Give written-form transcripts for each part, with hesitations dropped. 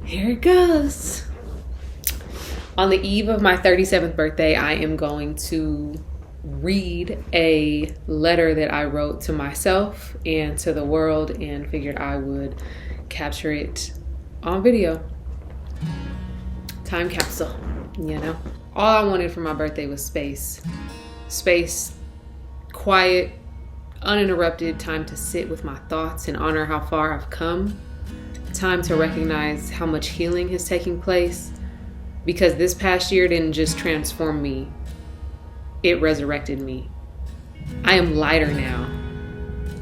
Here it goes. On the eve of my 37th birthday, I am going to read a letter that I wrote to myself and to the world, and figured I would capture it on video. Time capsule, you know? All I wanted for my birthday was space. Space, quiet, uninterrupted, time to sit with my thoughts and honor how far I've come. Time to recognize how much healing is taking place, because this past year didn't just transform me, it resurrected me. I am lighter now,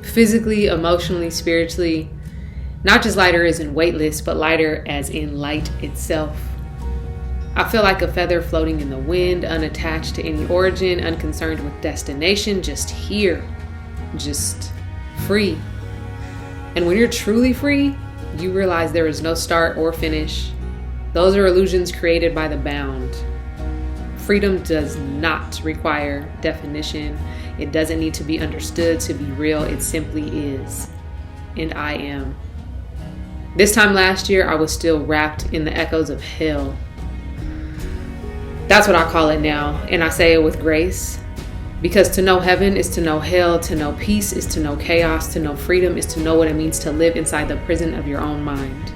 physically, emotionally, spiritually. Not just lighter as in weightless, but lighter as in light itself. I feel like a feather floating in the wind, unattached to any origin, unconcerned with destination, just here, just free. And when you're truly free, you realize there is no start or finish. Those are illusions created by the bound. Freedom does not require definition. It doesn't need to be understood to be real. It simply is. And I am. This time last year, I was still wrapped in the echoes of hell. That's what I call it now. And I say it with grace. Because to know heaven is to know hell. To know peace is to know chaos. To know freedom is to know what it means to live inside the prison of your own mind.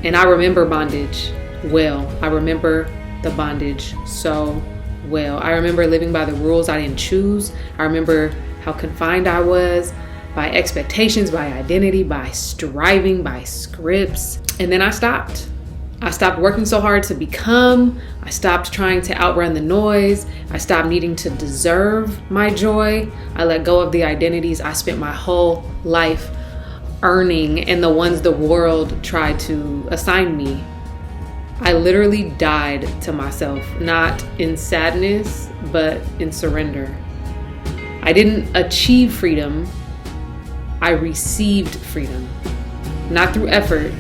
And I remember bondage well. I remember the bondage so well. I remember living by the rules I didn't choose. I remember how confined I was by expectations, by identity, by striving, by scripts. And then I stopped. I stopped working so hard to become. I stopped trying to outrun the noise. I stopped needing to deserve my joy. I let go of the identities I spent my whole life earning and the ones the world tried to assign me. I literally died to myself, not in sadness, but in surrender. I didn't achieve freedom. I received freedom. Not through effort,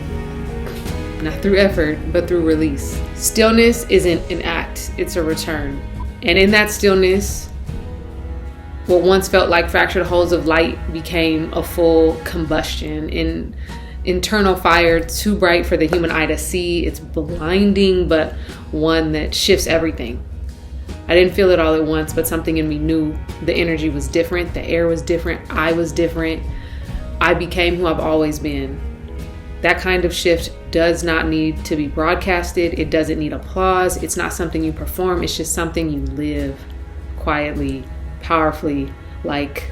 but through release. Stillness isn't an act, it's a return. And in that stillness, what once felt like fractured holes of light became a full combustion. In internal fire too bright for the human eye to see. It's blinding, but one that shifts everything. I didn't feel it all at once, but something in me knew the energy was different, the air was different, I was different. I became who I've always been. That kind of shift does not need to be broadcasted. It doesn't need applause. It's not something you perform. It's just something you live quietly, powerfully, like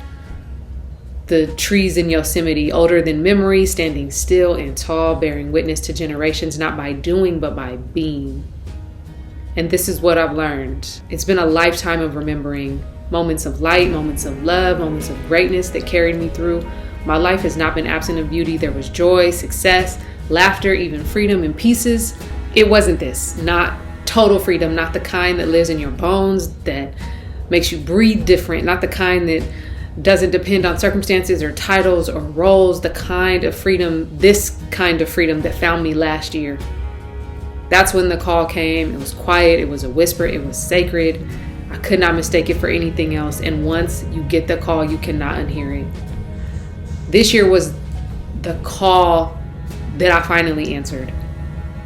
the trees in Yosemite, older than memory, standing still and tall, bearing witness to generations, not by doing, but by being. And this is what I've learned. It's been a lifetime of remembering moments of light, moments of love, moments of greatness that carried me through. My life has not been absent of beauty. There was joy, success, laughter, even freedom in pieces. It wasn't this, not total freedom, not the kind that lives in your bones, that makes you breathe different, not the kind that doesn't depend on circumstances or titles or roles, this kind of freedom that found me last year. That's when the call came. It was quiet, it was a whisper, it was sacred. I could not mistake it for anything else. And once you get the call, you cannot unhear it. This year was the call that I finally answered.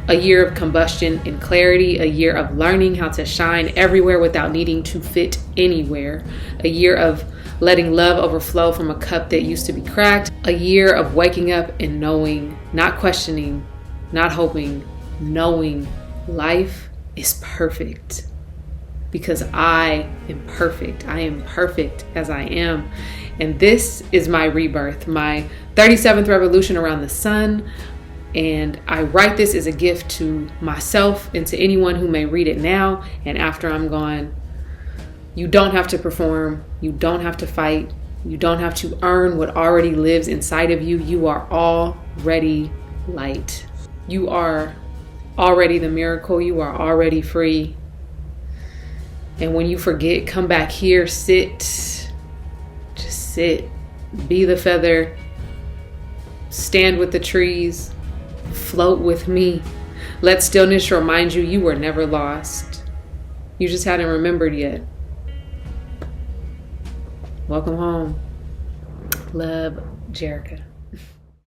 A year of combustion and clarity, a year of learning how to shine everywhere without needing to fit anywhere, a year of letting love overflow from a cup that used to be cracked, a year of waking up and knowing, not questioning, not hoping, knowing life is perfect. Because I am perfect. I am perfect as I am. And this is my rebirth, my 37th revolution around the sun. And I write this as a gift to myself and to anyone who may read it now and after I'm gone. You don't have to perform. You don't have to fight. You don't have to earn what already lives inside of you. You are already light. You are already the miracle. You are already free. And when you forget, come back here, sit. Just sit. Be the feather. Stand with the trees. Float with me. Let stillness remind you you were never lost. You just hadn't remembered yet. Welcome home. Love, Jerica.